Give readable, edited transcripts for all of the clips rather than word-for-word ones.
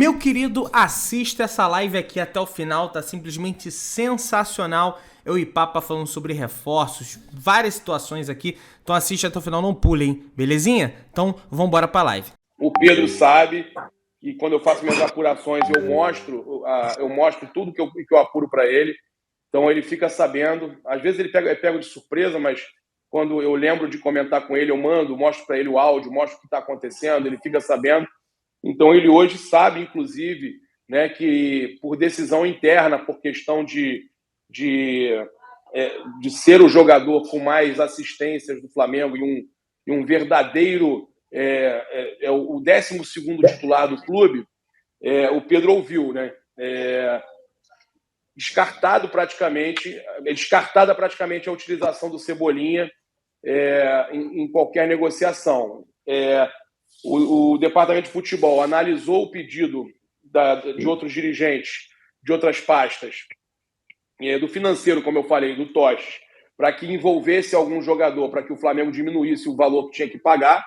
Meu querido, assista essa live aqui até o final, tá simplesmente sensacional. Eu e Papa falando sobre reforços, várias situações aqui. Então assiste até o final, não pule, hein? Belezinha? Então vambora pra live. O Pedro sabe que quando eu faço minhas apurações, eu mostro tudo que eu apuro para ele. Então ele fica sabendo. Às vezes ele pega de surpresa, mas quando eu lembro de comentar com ele, eu mostro para ele o áudio, mostro o que está acontecendo, ele fica sabendo. Então ele hoje sabe, inclusive, né, que por decisão interna, por questão de ser o jogador com mais assistências do Flamengo e um verdadeiro o 12º titular do clube, o Pedro ouviu, né? Descartada praticamente a utilização do Cebolinha em qualquer negociação. O departamento de futebol analisou o pedido de outros dirigentes, de outras pastas, do financeiro, como eu falei, do Toche, para que envolvesse algum jogador, para que o Flamengo diminuísse o valor que tinha que pagar.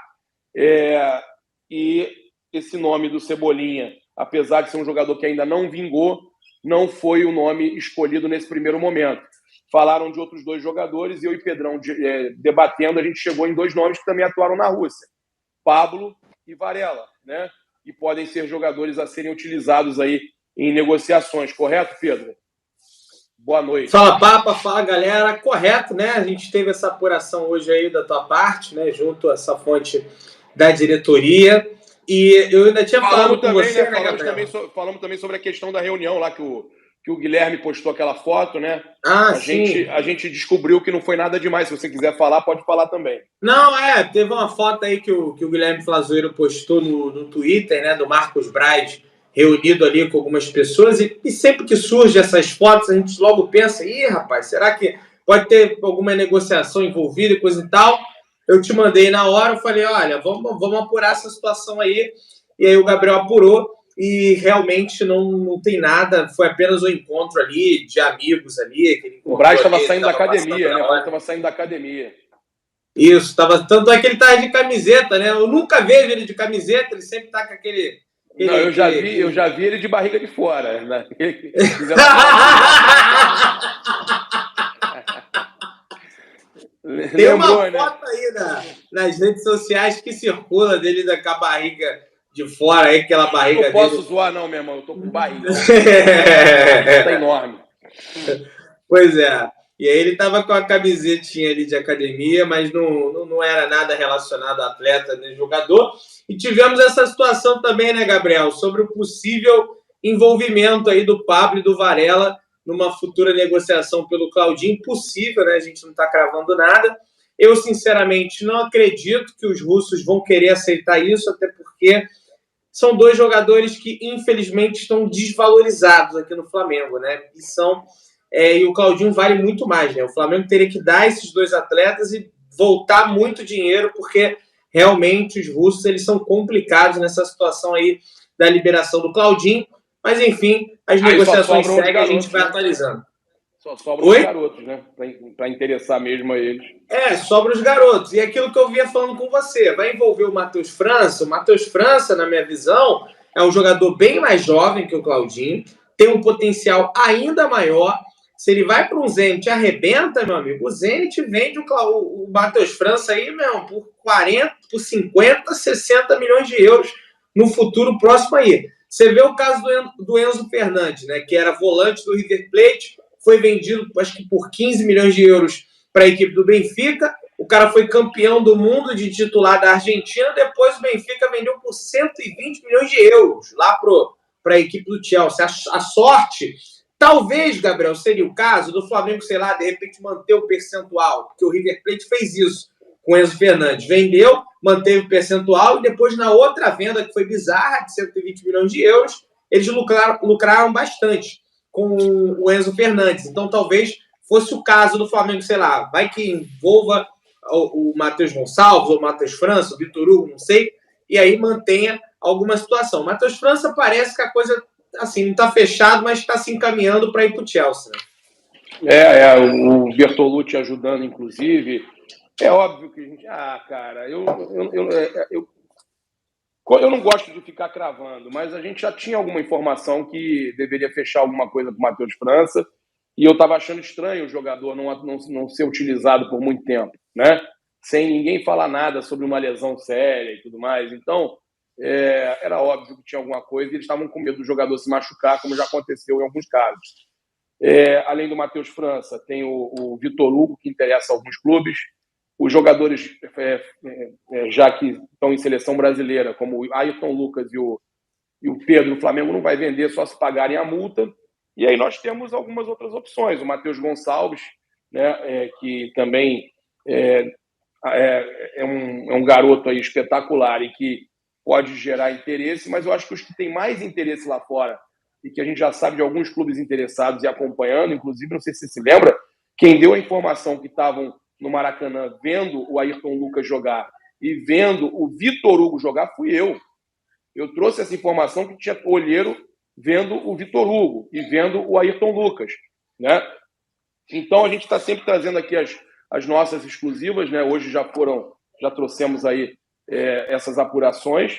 E esse nome do Cebolinha, apesar de ser um jogador que ainda não vingou, não foi o nome escolhido nesse primeiro momento. Falaram de outros 2 jogadores e eu e Pedrão debatendo, a gente chegou em 2 nomes que também atuaram na Rússia, Pablo e Varela, né? E podem ser jogadores a serem utilizados aí em negociações, correto, Pedro? Boa noite. Fala, Papa, fala, galera. Correto, né? A gente teve essa apuração hoje aí da tua parte, né? Junto a essa fonte da diretoria. E eu ainda tinha falado com você, né, falamos também sobre a questão da reunião lá que o Guilherme postou aquela foto, né? Sim. A gente descobriu que não foi nada demais. Se você quiser falar, pode falar também. Não, teve uma foto aí que o Guilherme Flazoeiro postou no Twitter, né? Do Marcos Braz, reunido ali com algumas pessoas. E sempre que surgem essas fotos, a gente logo pensa, rapaz, será que pode ter alguma negociação envolvida e coisa e tal? Eu te mandei na hora, eu falei, olha, vamos apurar essa situação aí. E aí o Gabriel apurou e realmente não tem nada, foi apenas um encontro ali de amigos ali. O Braz estava saindo da academia, né? O Braz estava saindo da academia. Isso, tanto é que ele estava de camiseta, né? Eu nunca vejo ele de camiseta, ele sempre está com aquele... Não, eu já vi ele de barriga de fora. Né? Tem uma foto aí nas redes sociais que circula dele com a barriga de fora, aí, aquela barriga dele. Eu não posso zoar não, meu irmão, eu tô com barriga. Tá enorme. Pois é. E aí ele tava com a camisetinha ali de academia, mas não era nada relacionado a atleta nem jogador. E tivemos essa situação também, né, Gabriel, sobre o possível envolvimento aí do Pablo e do Varela numa futura negociação pelo Claudinho. Possível, né? A gente não está cravando nada. Eu, sinceramente, não acredito que os russos vão querer aceitar isso, até porque são 2 jogadores que, infelizmente, estão desvalorizados aqui no Flamengo, né? E o Claudinho vale muito mais, né? O Flamengo teria que dar esses 2 atletas e voltar muito dinheiro, porque realmente os russos eles são complicados nessa situação aí da liberação do Claudinho. Mas, enfim, as negociações seguem, a gente vai atualizando. Só sobram os garotos, né? Para interessar mesmo a eles. Sobra os garotos. E aquilo que eu vinha falando com você, vai envolver o Matheus França. O Matheus França, na minha visão, é um jogador bem mais jovem que o Claudinho, tem um potencial ainda maior. Se ele vai para um Zenit e arrebenta, meu amigo, o Zenit vende o Matheus França aí, meu, por 40, por 50, 60 milhões de euros no futuro próximo aí. Você vê o caso do Enzo Fernandes, né, que era volante do River Plate, foi vendido, acho que por 15 milhões de euros para a equipe do Benfica. O cara foi campeão do mundo de titular da Argentina. Depois o Benfica vendeu por 120 milhões de euros lá para a equipe do Chelsea. A sorte, talvez, Gabriel, seria o caso do Flamengo, sei lá, de repente manter o percentual, porque o River Plate fez isso com o Enzo Fernandes. Vendeu, manteve o percentual e depois na outra venda, que foi bizarra, de 120 milhões de euros, eles lucraram bastante com o Enzo Fernandes. Então, talvez fosse o caso do Flamengo, sei lá, vai que envolva o Matheus Gonçalves, ou o Matheus França, o Vitor Hugo, não sei, e aí mantenha alguma situação. O Matheus França parece que a coisa, assim, não está fechado, mas está se encaminhando para ir para o Chelsea, né? O Bertolucci ajudando, inclusive. É óbvio que a gente... cara, Eu não gosto de ficar cravando, mas a gente já tinha alguma informação que deveria fechar alguma coisa com o Matheus França, e eu estava achando estranho o jogador não ser utilizado por muito tempo, né? Sem ninguém falar nada sobre uma lesão séria e tudo mais. Então, era óbvio que tinha alguma coisa e eles estavam com medo do jogador se machucar, como já aconteceu em alguns casos. Além do Matheus França, tem o Vitor Hugo, que interessa a alguns clubes. Os jogadores, já que estão em seleção brasileira, como o Ayrton Lucas e o Pedro, o Flamengo não vai vender só se pagarem a multa. E aí nós temos algumas outras opções. O Matheus Gonçalves, né, que também é um garoto aí espetacular e que pode gerar interesse, mas eu acho que os que têm mais interesse lá fora e que a gente já sabe de alguns clubes interessados e acompanhando, inclusive, não sei se você se lembra, quem deu a informação que estavam no Maracanã vendo o Ayrton Lucas jogar e vendo o Vitor Hugo jogar fui eu. Eu trouxe essa informação que tinha olheiro vendo o Vitor Hugo e vendo o Ayrton Lucas, né? Então a gente está sempre trazendo aqui as nossas exclusivas, né? Hoje já trouxemos aí essas apurações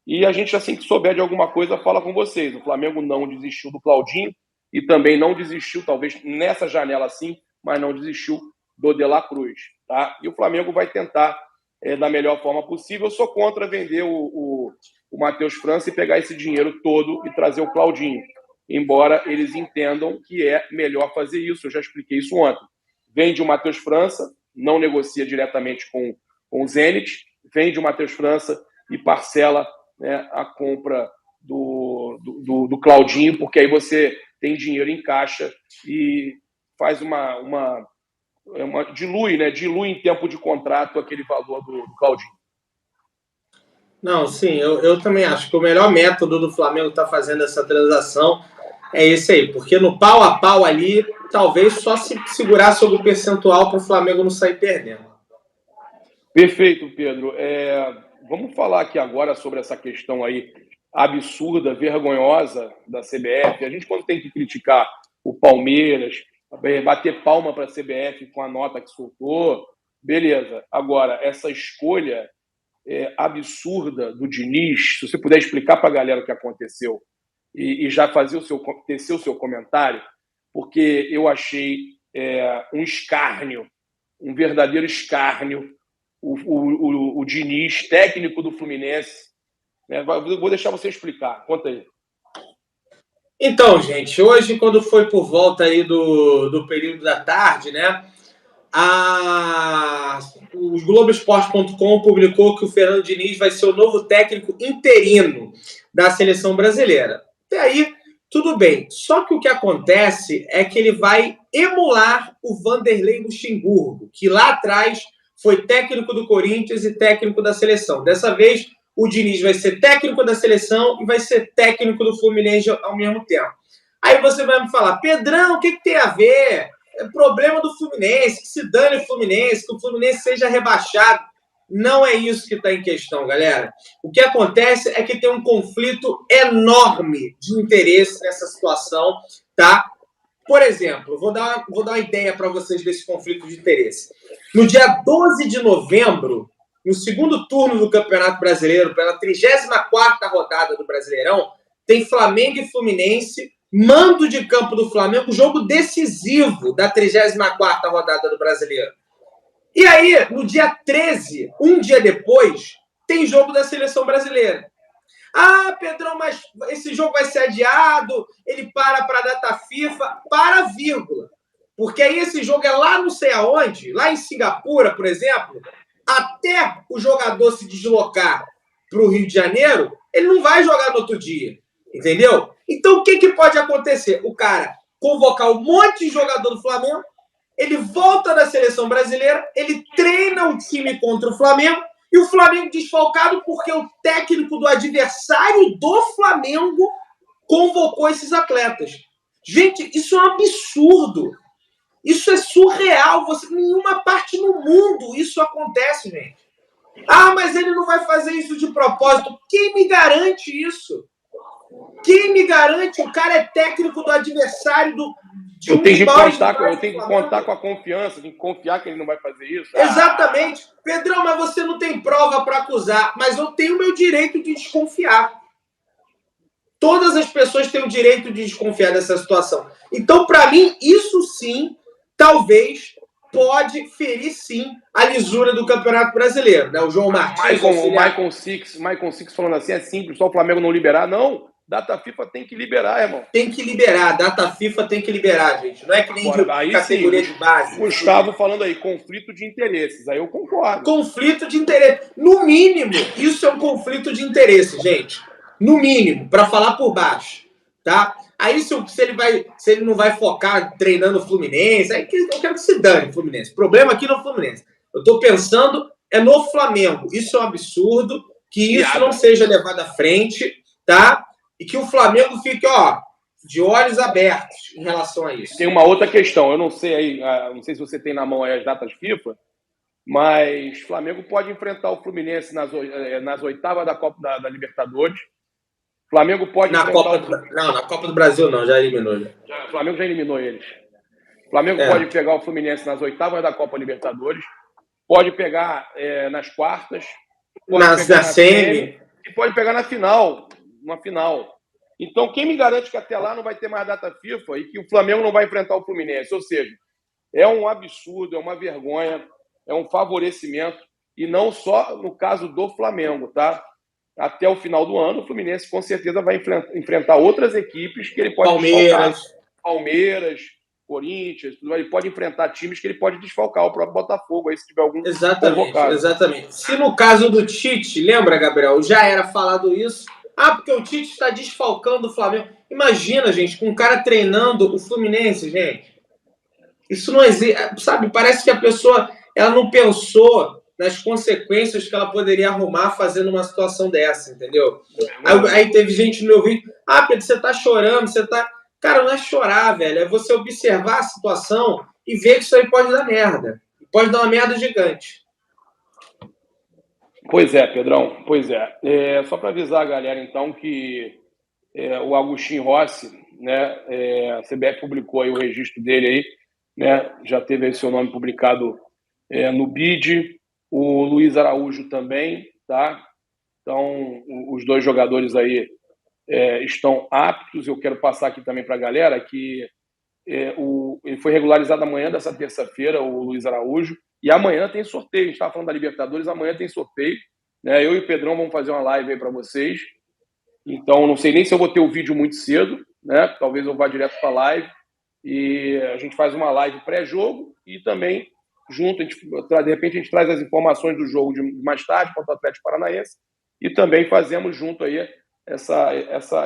e a gente, assim que souber de alguma coisa, fala com vocês. O Flamengo não desistiu do Claudinho e também não desistiu, talvez nessa janela sim, mas não desistiu do De La Cruz, tá? E o Flamengo vai tentar da melhor forma possível. Eu sou contra vender o Matheus França e pegar esse dinheiro todo e trazer o Claudinho, embora eles entendam que é melhor fazer isso. Eu já expliquei isso ontem. Vende o Matheus França, não negocia diretamente com o Zenit, vende o Matheus França e parcela, né, a compra do Claudinho, porque aí você tem dinheiro em caixa e faz dilui em tempo de contrato aquele valor do Claudinho. Não, sim, eu também acho que o melhor método do Flamengo estar fazendo essa transação é esse aí, porque no pau a pau ali, talvez só se segurar sobre o percentual para o Flamengo não sair perdendo. Perfeito, Pedro. Vamos falar aqui agora sobre essa questão aí absurda, vergonhosa da CBF. A gente, quando tem que criticar o Palmeiras, bater palma para a CBF com a nota que soltou, beleza. Agora, essa escolha absurda do Diniz, se você puder explicar para a galera o que aconteceu e já tecer o seu comentário, porque eu achei um escárnio, um verdadeiro escárnio, o Diniz, técnico do Fluminense. Vou deixar você explicar, conta aí. Então, gente, hoje, quando foi por volta aí do período da tarde, né, o Globoesporte.com publicou que o Fernando Diniz vai ser o novo técnico interino da seleção brasileira. Até aí, tudo bem. Só que o que acontece é que ele vai emular o Vanderlei Luxemburgo, que lá atrás foi técnico do Corinthians e técnico da seleção. Dessa vez, o Diniz vai ser técnico da seleção e vai ser técnico do Fluminense ao mesmo tempo. Aí você vai me falar, Pedrão, o que tem a ver? É problema do Fluminense, que se dane o Fluminense, que o Fluminense seja rebaixado. Não é isso que está em questão, galera. O que acontece é que tem um conflito enorme de interesse nessa situação, tá? Por exemplo, vou dar uma ideia para vocês desse conflito de interesse. No dia 12 de novembro, no segundo turno do Campeonato Brasileiro, pela 34ª rodada do Brasileirão, tem Flamengo e Fluminense, mando de campo do Flamengo, jogo decisivo da 34ª rodada do Brasileiro. E aí, no dia 13, um dia depois, tem jogo da Seleção Brasileira. Ah, Pedrão, mas esse jogo vai ser adiado, ele para a data FIFA, vírgula. Porque aí esse jogo é lá não sei aonde, lá em Singapura, por exemplo, até o jogador se deslocar para o Rio de Janeiro, ele não vai jogar no outro dia, entendeu? Então, o que pode acontecer? O cara convocar um monte de jogador do Flamengo, ele volta da seleção brasileira, ele treina o time contra o Flamengo, e o Flamengo desfalcado porque o técnico do adversário do Flamengo convocou esses atletas. Gente, isso é um absurdo. Isso é surreal. Em nenhuma parte no mundo isso acontece, gente. Ah, mas ele não vai fazer isso de propósito. Quem me garante isso? Quem me garante? O cara é técnico do adversário de um dos maiores rivais eu tenho que contar com a confiança, tenho que confiar que ele não vai fazer isso. Exatamente. Pedrão, mas você não tem prova para acusar, mas eu tenho o meu direito de desconfiar. Todas as pessoas têm o direito de desconfiar dessa situação. Então, para mim, isso sim, talvez, pode ferir sim a lisura do Campeonato Brasileiro. Né? O João Martins... O Michael Six falando assim, é simples, só o Flamengo não liberar. Não, data FIFA tem que liberar, irmão. Tem que liberar, data FIFA tem que liberar, gente. Não é que nem aí categoria sim, de base. Gustavo falando aí, conflito de interesses. Aí eu concordo. Conflito de interesse. No mínimo, isso é um conflito de interesse, gente. No mínimo, para falar por baixo, tá? Aí se ele não vai focar treinando o Fluminense, aí eu quero que se dane o Fluminense. Problema aqui no Fluminense. Eu tô pensando no Flamengo. Isso é um absurdo, que isso não seja levado à frente, tá? E que o Flamengo fique, de olhos abertos em relação a isso. Tem uma outra questão, eu não sei não sei se você tem na mão aí as datas FIFA, mas o Flamengo pode enfrentar o Fluminense nas oitavas da Copa da Libertadores. Flamengo pode na Copa do Brasil não, já eliminou. O Flamengo já eliminou eles. O Flamengo pode pegar o Fluminense nas oitavas da Copa Libertadores, pode pegar nas quartas, na semi, e pode pegar na final. Então, quem me garante que até lá não vai ter mais data FIFA e que o Flamengo não vai enfrentar o Fluminense? Ou seja, é um absurdo, é uma vergonha, é um favorecimento, e não só no caso do Flamengo, tá? Até o final do ano, o Fluminense com certeza vai enfrentar outras equipes que ele pode desfalcar. Palmeiras, Corinthians, ele pode enfrentar times que ele pode desfalcar, o próprio Botafogo, aí se tiver algum convocado. Exatamente. Se no caso do Tite, lembra, Gabriel, já era falado isso, porque o Tite está desfalcando o Flamengo. Imagina, gente, com um cara treinando o Fluminense, gente. Isso não existe, sabe? Parece que a pessoa ela não pensou nas consequências que ela poderia arrumar fazendo uma situação dessa, entendeu? Aí teve gente no meu vídeo, Pedro, você tá chorando, você tá... Cara, não é chorar, velho, é você observar a situação e ver que isso aí pode dar merda. Pode dar uma merda gigante. Pois é, Pedrão, pois é. Só para avisar a galera, então, que o Agostinho Rossi, né, a CBF publicou aí o registro dele aí, né, já teve aí seu nome publicado no BID, o Luiz Araújo também, tá? Então, os dois jogadores aí estão aptos. Eu quero passar aqui também para a galera que ele foi regularizado amanhã dessa terça-feira, o Luiz Araújo, e amanhã tem sorteio. A gente estava falando da Libertadores, amanhã tem sorteio, né? Eu e o Pedrão vamos fazer uma live aí para vocês. Então, não sei nem se eu vou ter o vídeo muito cedo, né? Talvez eu vá direto para a live e a gente faz uma live pré-jogo e também junto, de repente a gente traz as informações do jogo de mais tarde contra o Atlético Paranaense e também fazemos junto aí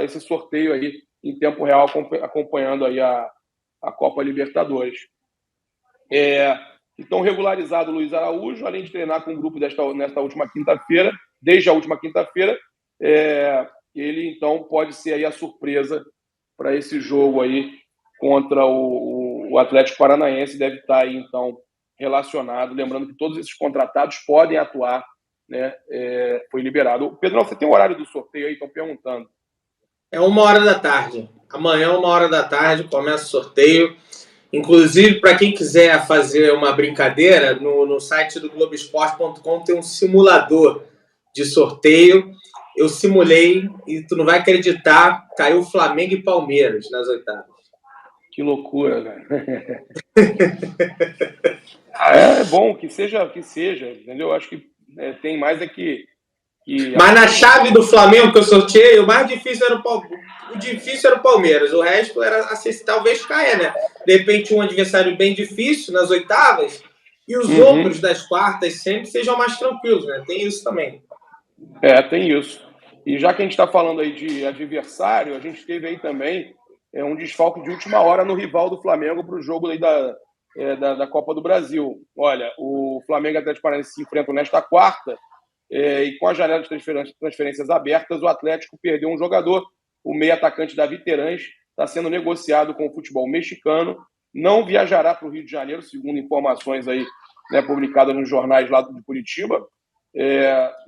esse sorteio aí em tempo real, acompanhando aí a Copa Libertadores. Então, regularizado o Luiz Araújo, além de treinar com o grupo nesta última quinta-feira, desde a última quinta-feira, ele então pode ser aí a surpresa para esse jogo aí contra o Atlético Paranaense, deve estar aí então relacionado, lembrando que todos esses contratados podem atuar, né? Foi liberado. Pedrão, você tem o horário do sorteio aí? Estão perguntando. É 13h. Amanhã, 13h, começa o sorteio. Inclusive, para quem quiser fazer uma brincadeira, no site do Globoesporte.com tem um simulador de sorteio. Eu simulei e tu não vai acreditar, caiu Flamengo e Palmeiras nas oitavas. Que loucura, velho. É bom que seja, entendeu? Acho que tem mais que... Mas na chave do Flamengo que eu sorteei, o mais difícil era o Palmeiras. O resto era talvez caia, né? De repente um adversário bem difícil nas oitavas e os outros das quartas sempre sejam mais tranquilos, né? Tem isso também. Tem isso. E já que a gente está falando aí de adversário, a gente teve aí também um desfalque de última hora no rival do Flamengo para o jogo aí da Copa do Brasil. Olha, o Flamengo e o Atlético Paranaense se enfrentam nesta quarta e com a janela de transferências abertas, o Atlético perdeu um jogador, o meio atacante Davi Terãs, está sendo negociado com o futebol mexicano, não viajará para o Rio de Janeiro, segundo informações aí, né, publicadas nos jornais lá de Curitiba,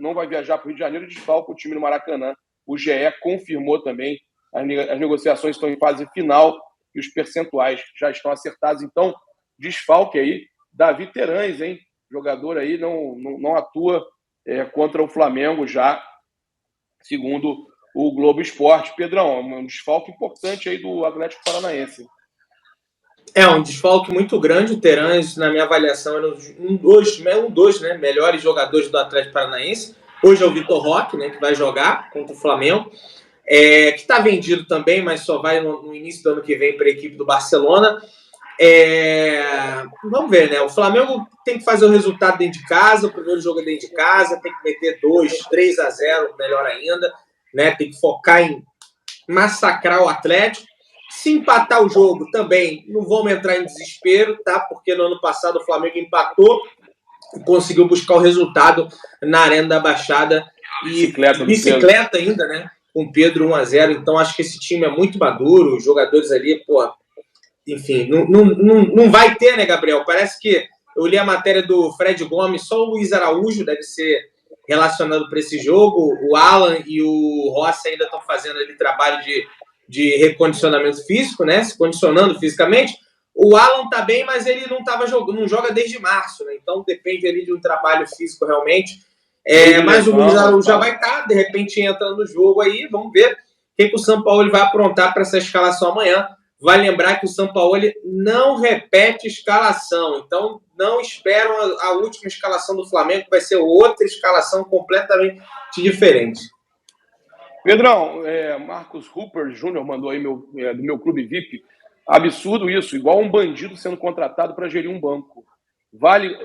não vai viajar para o Rio de Janeiro, desfalca o time no Maracanã. O GE confirmou também, as negociações estão em fase final e os percentuais já estão acertados. Então, desfalque aí, Davi Terães, hein? Jogador aí não atua contra o Flamengo já, segundo o Globo Esporte. Pedrão, um desfalque importante aí do Atlético Paranaense. É um desfalque muito grande. O Terãs, na minha avaliação, era um dos né, melhores jogadores do Atlético Paranaense. Hoje é o Vitor Roque, né, que vai jogar contra o Flamengo, que está vendido também, mas só vai no início do ano que vem para a equipe do Barcelona. Vamos ver, né? O Flamengo tem que fazer o resultado dentro de casa, o primeiro jogo é dentro de casa, tem que meter 2-3-0, melhor ainda, né? Tem que focar em massacrar o Atlético. Se empatar o jogo também, não vamos entrar em desespero, tá? Porque no ano passado o Flamengo empatou e conseguiu buscar o resultado na Arena da Baixada e bicicleta ainda, né? Com o Pedro 1-0. Então acho que esse time é muito maduro, os jogadores ali, pô, enfim, não vai ter, né, Gabriel? Parece que eu li a matéria do Fred Gomes, só o Luiz Araújo deve ser relacionado para esse jogo. O Alan e o Rossi ainda estão fazendo ali trabalho de recondicionamento físico, né? Se condicionando fisicamente. O Alan tá bem, mas ele não joga desde março, né? Então depende ali de um trabalho físico realmente. Mas o Luiz Araújo já vai estar, de repente entra no jogo aí. Vamos ver o que o Sampaoli vai aprontar para essa escalação amanhã. Vai lembrar que o Sampaoli não repete escalação, então não esperam a última escalação do Flamengo, que vai ser outra escalação completamente diferente. Pedrão, Marcos Rupert Júnior mandou aí do meu clube VIP. Absurdo isso, igual um bandido sendo contratado para gerir um banco. Vale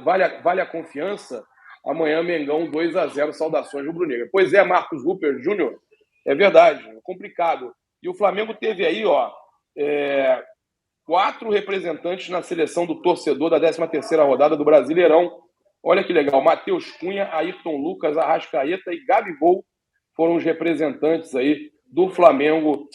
a confiança? Amanhã, Mengão 2-0, saudações rubro-negra. Pois é, Marcos Rupert Júnior, é verdade, é complicado. E o Flamengo teve aí, 4 representantes na seleção do torcedor da 13ª rodada do Brasileirão. Olha que legal, Matheus Cunha, Ayrton Lucas, Arrascaeta e Gabigol foram os representantes aí do Flamengo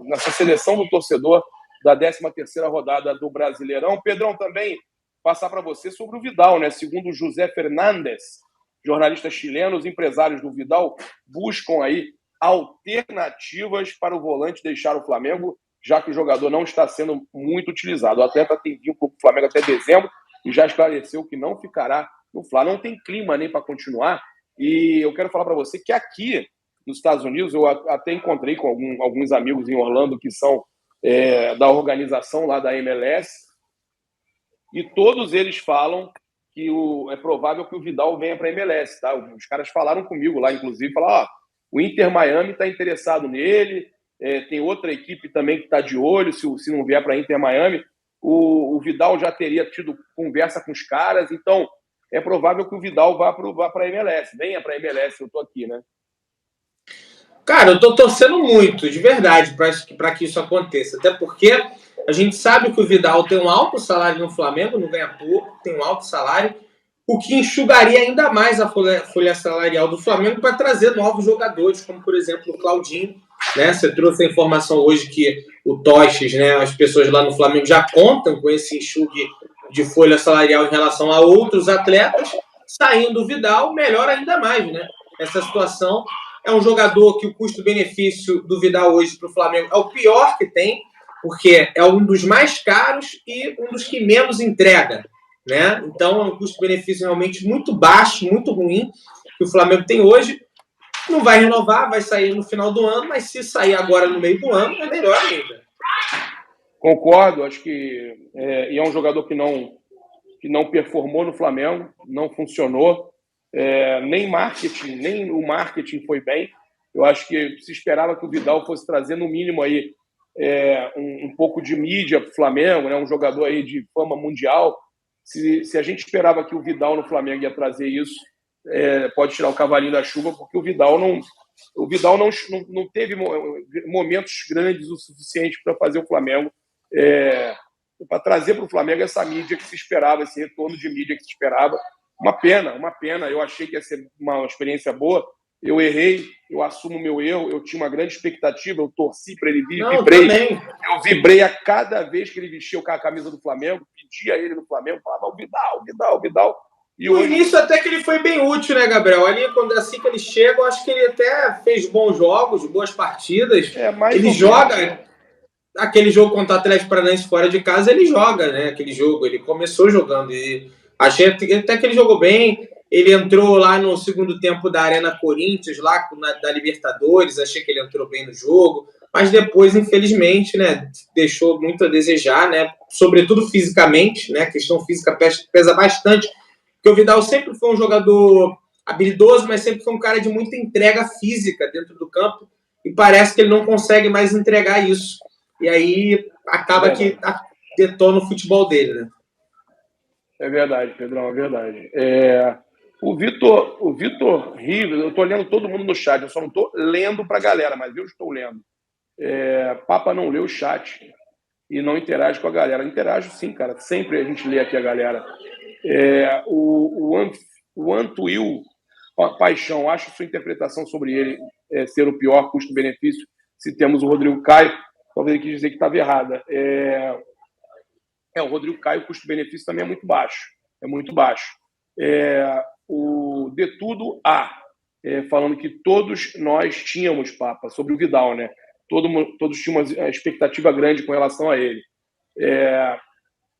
nessa seleção do torcedor da 13ª rodada do Brasileirão. Pedrão, também passar para você sobre o Vidal, né? Segundo José Fernandes, jornalista chileno, os empresários do Vidal buscam aí alternativas para o volante deixar o Flamengo, já que o jogador não está sendo muito utilizado. O atleta tem vindo para o Flamengo até dezembro e já esclareceu que não ficará no Flamengo. Não tem clima nem para continuar. E eu quero falar para você que aqui nos Estados Unidos, eu até encontrei com alguns amigos em Orlando que são da organização lá da MLS, e todos eles falam que é provável que o Vidal venha para a MLS. Tá? Os caras falaram comigo lá, inclusive, falaram, o Inter Miami está interessado nele, tem outra equipe também que está de olho, se não vier para Inter Miami. O Vidal já teria tido conversa com os caras, então é provável que o Vidal vá para a MLS, venha para a MLS, eu estou aqui, né? Cara, eu estou torcendo muito, de verdade, para que isso aconteça, até porque a gente sabe que o Vidal tem um alto salário no Flamengo, não ganha pouco, tem um alto salário, o que enxugaria ainda mais a folha salarial do Flamengo para trazer novos jogadores, como, por exemplo, o Claudinho, né? Você trouxe a informação hoje que o Toches, né, as pessoas lá no Flamengo já contam com esse enxugue de folha salarial em relação a outros atletas. Saindo o Vidal, melhora ainda mais, né? Essa situação. É um jogador que o custo-benefício do Vidal hoje para o Flamengo é o pior que tem, porque é um dos mais caros e um dos que menos entrega, né? Então é um custo-benefício realmente muito baixo, muito ruim, que o Flamengo tem hoje. Não vai renovar, vai sair no final do ano, mas se sair agora no meio do ano, é melhor ainda. Concordo, acho que e é um jogador que não performou no Flamengo, não funcionou, nem o marketing foi bem. Eu acho que se esperava que o Vidal fosse trazer, no mínimo, aí, um pouco de mídia para o Flamengo, né? Um jogador aí de fama mundial. Se a gente esperava que o Vidal no Flamengo ia trazer isso, pode tirar o cavalinho da chuva, porque o Vidal não teve momentos grandes o suficiente para fazer o Flamengo, para trazer para o Flamengo essa mídia que se esperava, esse retorno de mídia que se esperava. Uma pena. Eu achei que ia ser uma experiência boa. Eu errei, eu assumo o meu erro. Eu tinha uma grande expectativa, eu torci para ele vir, eu vibrei a cada vez que ele vestia a camisa do Flamengo, pedia ele no Flamengo, falava o Vidal. E no início até que ele foi bem útil, né, Gabriel? Ali, assim que ele chega, eu acho que ele até fez bons jogos, boas partidas. Ele joga, aquele jogo contra o Atlético Paranaense fora de casa, ele joga, né? Aquele jogo, ele começou jogando. E achei até que ele jogou bem. Ele entrou lá no segundo tempo da Arena Corinthians, lá da Libertadores. Achei que ele entrou bem no jogo. Mas depois, infelizmente, né, deixou muito a desejar, né? Sobretudo fisicamente, né? A questão física pesa bastante. Porque o Vidal sempre foi um jogador habilidoso, mas sempre foi um cara de muita entrega física dentro do campo. E parece que ele não consegue mais entregar isso. E aí acaba que detona o futebol dele, né? É verdade, Pedrão, é verdade. O Vitor Rives, eu estou lendo todo mundo no chat, eu só não estou lendo para a galera, mas eu estou lendo. Papa não lê o chat e não interage com a galera. Interage sim, cara, sempre a gente lê aqui a galera. O Antuil Paixão, acho sua interpretação sobre ele ser o pior custo-benefício se temos o Rodrigo Caio. Talvez ele quis dizer que estava errada. O Rodrigo Caio, o custo-benefício também é muito baixo. É muito baixo. O De Tudo falando que todos nós tínhamos, Papa, sobre o Vidal, né? Todos tínhamos uma expectativa grande com relação a ele.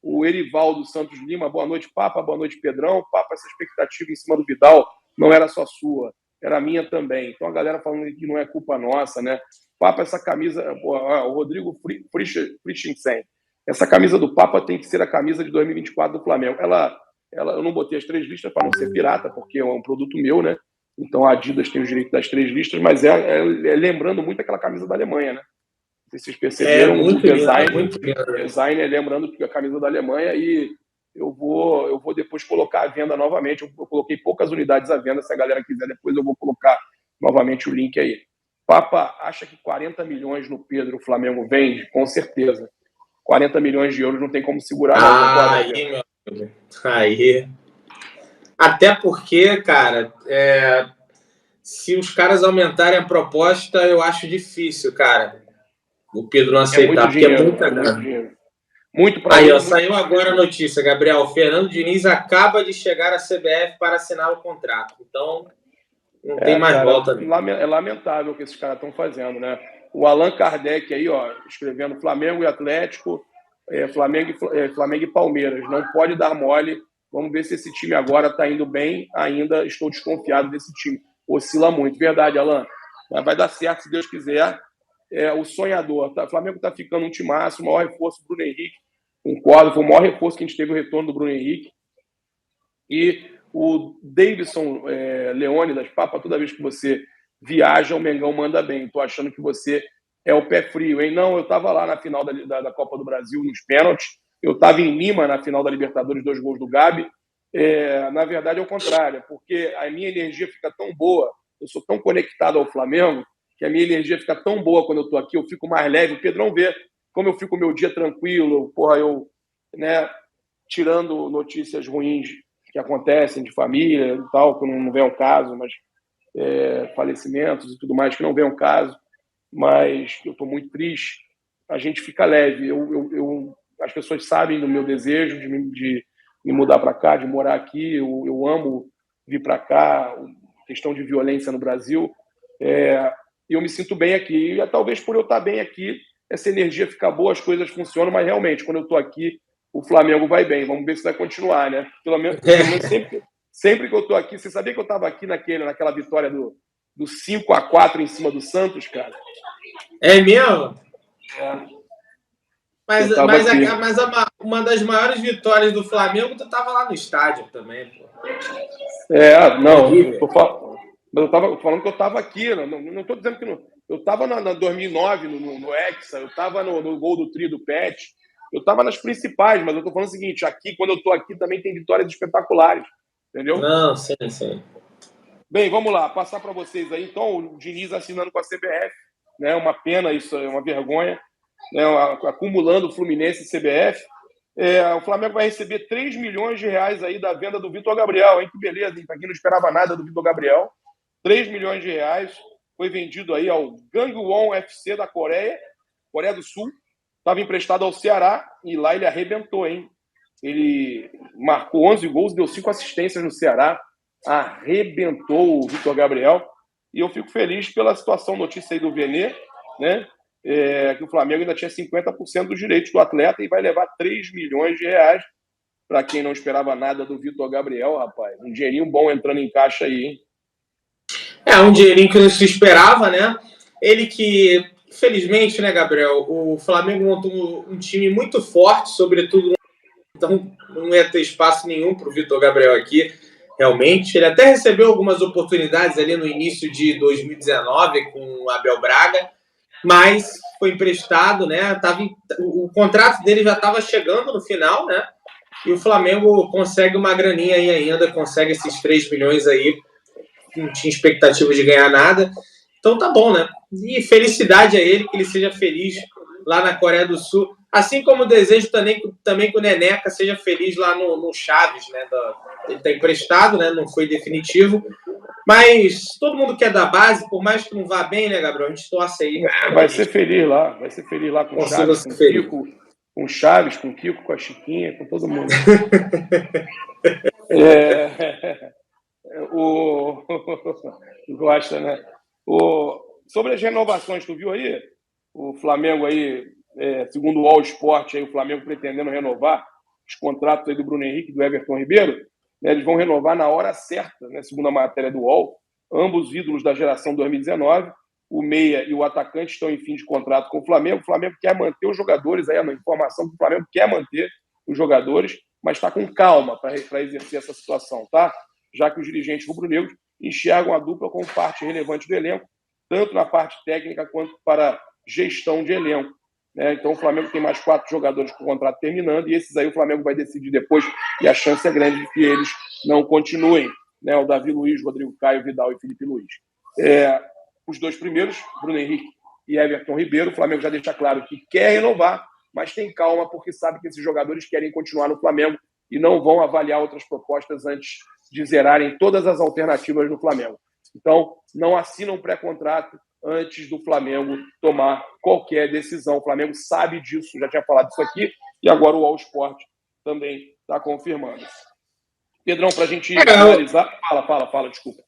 O Erivaldo Santos Lima, boa noite, Papa, boa noite, Pedrão. Papa, essa expectativa em cima do Vidal não era só sua, era minha também. Então a galera falando que não é culpa nossa, né? Papa, essa camisa, o Rodrigo Frischensen, essa camisa do Papa tem que ser a camisa de 2024 do Flamengo. Eu não botei as 3 listas para não ser pirata, porque é um produto meu, né? Então a Adidas tem o direito das 3 listas, mas lembrando muito aquela camisa da Alemanha, né? Não sei se vocês perceberam, muito o design, muito design lembrando que a camisa da Alemanha, e eu vou depois colocar à venda novamente. Eu coloquei poucas unidades à venda, se a galera quiser, depois eu vou colocar novamente o link aí. Papa, acha que 40 milhões no Pedro o Flamengo vende? Com certeza. 40 milhões de euros não tem como segurar. Aí. Até porque, cara, se os caras aumentarem a proposta, eu acho difícil, cara, o Pedro não aceitar, porque é muita grana. Muito pra aí, ele, saiu agora a notícia, Gabriel. Fernando Diniz acaba de chegar à CBF para assinar o contrato. Então, não tem mais volta. É lamentável o que esses caras estão fazendo, né? O Allan Kardec aí, escrevendo Flamengo e Atlético, Flamengo e Palmeiras. Não pode dar mole. Vamos ver se esse time agora está indo bem. Ainda estou desconfiado desse time. Oscila muito. Verdade, Allan. Mas vai dar certo, se Deus quiser. O sonhador. O Flamengo está ficando um timaço. O maior reforço, Bruno Henrique. Concordo, foi o maior reforço que a gente teve, o retorno do Bruno Henrique. E o Davidson Leônidas, Papa, toda vez que você viaja, o Mengão manda bem. Estou achando que você é o pé frio, hein? Não, eu estava lá na final da Copa do Brasil, nos pênaltis. Eu estava em Lima, na final da Libertadores, 2 gols do Gabi. Na verdade, é o contrário, porque a minha energia fica tão boa, eu sou tão conectado ao Flamengo, que a minha energia fica tão boa quando eu estou aqui, eu fico mais leve. O Pedrão vê como eu fico o meu dia tranquilo, tirando notícias ruins que acontecem de família e tal, que não vem ao caso, mas falecimentos e tudo mais que não vem ao caso, mas eu estou muito triste, a gente fica leve. As pessoas sabem do meu desejo de me mudar para cá, de morar aqui, eu amo vir para cá, questão de violência no Brasil, e eu me sinto bem aqui, e talvez por eu estar bem aqui, essa energia fica boa, as coisas funcionam, mas realmente, quando eu estou aqui, o Flamengo vai bem. Vamos ver se vai continuar, né? Pelo menos sempre que eu estou aqui. Você sabia que eu estava aqui naquela vitória do 5-4 em cima do Santos, cara? É mesmo? Mas uma das maiores vitórias do Flamengo, tu estava lá no estádio também, pô. Mas eu estava falando que eu estava aqui. Não estou dizendo que não. Eu estava na 2009 no Hexa, eu estava no gol do Tri do Pet. Eu estava nas principais, mas eu estou falando o seguinte, aqui, quando eu estou aqui, também tem vitórias espetaculares, entendeu? Não, sim. Bem, vamos lá, passar para vocês aí. Então, o Diniz assinando com a CBF, né? Uma pena, isso é uma vergonha, né? Acumulando o Fluminense e CBF. O Flamengo vai receber 3 milhões de reais aí da venda do Vitor Gabriel, hein? Que beleza, hein? Para quem não esperava nada do Vitor Gabriel. 3 milhões de reais, foi vendido aí ao Gangwon FC da Coreia do Sul. Estava emprestado ao Ceará e lá ele arrebentou, hein? Ele marcou 11 gols, deu 5 assistências no Ceará, arrebentou o Vitor Gabriel. E eu fico feliz pela situação, notícia aí do Venê, né? que o Flamengo ainda tinha 50% dos direitos do atleta e vai levar 3 milhões de reais. Para quem não esperava nada do Vitor Gabriel, rapaz, um dinheirinho bom entrando em caixa aí, hein? Um dinheirinho que não se esperava, né? Ele que, infelizmente, né, Gabriel, o Flamengo montou um time muito forte, sobretudo, então não ia ter espaço nenhum para o Vitor Gabriel aqui, realmente. Ele até recebeu algumas oportunidades ali no início de 2019 com o Abel Braga, mas foi emprestado, né? O contrato dele já estava chegando no final, né? E o Flamengo consegue uma graninha aí ainda, consegue esses 3 milhões aí, não tinha expectativa de ganhar nada. Então tá bom, né? E felicidade a ele, que ele seja feliz lá na Coreia do Sul. Assim como desejo também que o Neneca seja feliz lá no Chaves, né? Ele tá emprestado, né? Não foi definitivo. Mas todo mundo quer da base, por mais que não vá bem, né, Gabriel? A gente torce aí. Vai ser feliz lá com o Chaves, com o Kiko, com o Chaves, com o Kiko, com a Chiquinha, com todo mundo. Gosta, né? Sobre as renovações, tu viu aí? O Flamengo aí, segundo o All Sport, aí, o Flamengo pretendendo renovar os contratos aí do Bruno Henrique e do Everton Ribeiro, né? Eles vão renovar na hora certa, né? Segundo a matéria do UOL, ambos ídolos da geração 2019, o meia e o atacante estão em fim de contrato com o Flamengo quer manter os jogadores, aí a informação que o Flamengo quer manter os jogadores, mas está com calma para exercer essa situação, tá? Já que os dirigentes rubro-negros enxergam a dupla como parte relevante do elenco, tanto na parte técnica quanto para gestão de elenco, né? Então o Flamengo tem mais 4 jogadores com o contrato terminando e esses aí o Flamengo vai decidir depois e a chance é grande de que eles não continuem, né? O Davi Luiz, Rodrigo Caio, Vidal e Felipe Luiz. Os 2 primeiros, Bruno Henrique e Everton Ribeiro, o Flamengo já deixa claro que quer renovar, mas tem calma porque sabe que esses jogadores querem continuar no Flamengo e não vão avaliar outras propostas antes de zerarem todas as alternativas no Flamengo. Então, não assinam pré-contrato antes do Flamengo tomar qualquer decisão. O Flamengo sabe disso, já tinha falado isso aqui, e agora o All Sport também está confirmando. Pedrão, para a gente finalizar... Fala, desculpa.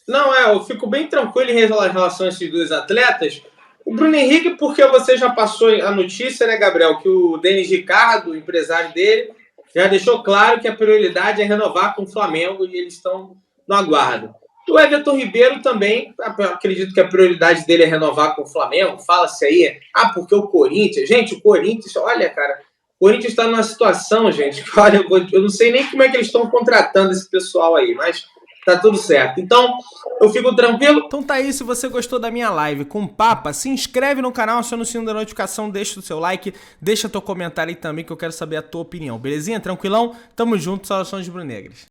Não, eu fico bem tranquilo em relação a esses 2 atletas. O Bruno Henrique, porque você já passou a notícia, né, Gabriel, que o Denis Ricardo, o empresário dele, já deixou claro que a prioridade é renovar com o Flamengo e eles estão no aguardo. O Everton Ribeiro também, acredito que a prioridade dele é renovar com o Flamengo. Fala-se aí, porque o Corinthians... Gente, o Corinthians, olha, cara, o Corinthians está numa situação, gente, que, olha, eu não sei nem como é que eles estão contratando esse pessoal aí, mas... tá tudo certo. Então, eu fico tranquilo. Então tá aí, se você gostou da minha live com o Papa, se inscreve no canal, aciona o sino da notificação, deixa o seu like, deixa teu comentário aí também que eu quero saber a tua opinião, belezinha? Tranquilão? Tamo junto, saudações rubro-negras.